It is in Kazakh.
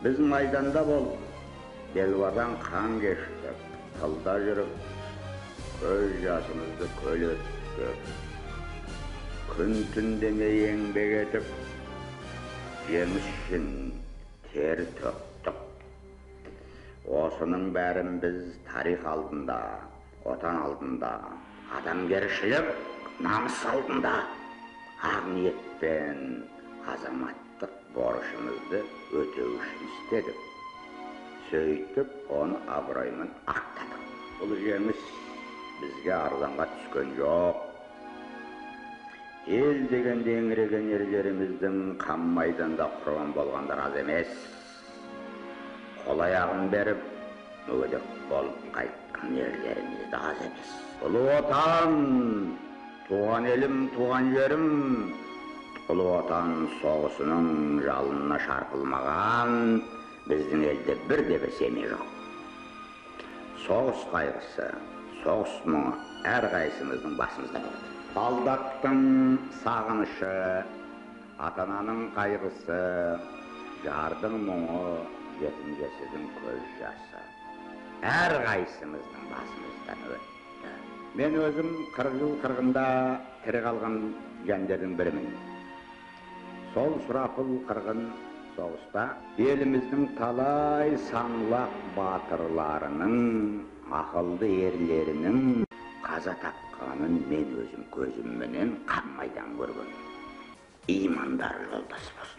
Biz maydanda bolup, belvadan kan geçtik, tılda yürüp, göz yaşımızdı köl öttük. Gün tün demey еңбек etip, жеңіс үшін ter töktük. Осының бәрін біз тарих алдында, отан алдында, адамгершілік, намыс алдында ақ ниетпен азаматтық борышымызды өтеу үшін істедік. Сөйтіп, оны абыроймен ақтадық. Бұл жеңіс бізге арзанға түскен жоқ. Ел дегенде еңіреген ерлеріміздің қан майданда құрбан болғандар аз емес. Қол аяғын беріп, мүгедек болып қайтқан ерлеріміз де аз емес. Ұлы отан, туған елім, туған жерім, ұлы отан соғысының жалынына шарпылмаған біздің елде бірде бір семей жоқ. Соғыс қайғысы, соғыс мұңы әрқайсымыздың басымызда болды. Солдаттың сағынышы, ата-ананың қайғысы, жардың мұңы, жетім жесірдің көз жасы әрқайсымыздың басымыздан өтті. Мен өзім 40 жыл қырғында тірі қалған жандардың бірімін. Сол сұрапыл қырғын соғыста еліміздің талай саңлақ батырларының, ақылды ерлерінің қаза тапқанын мен өзім көзімменен қан майдан көрген. Имандар жолдас болсын.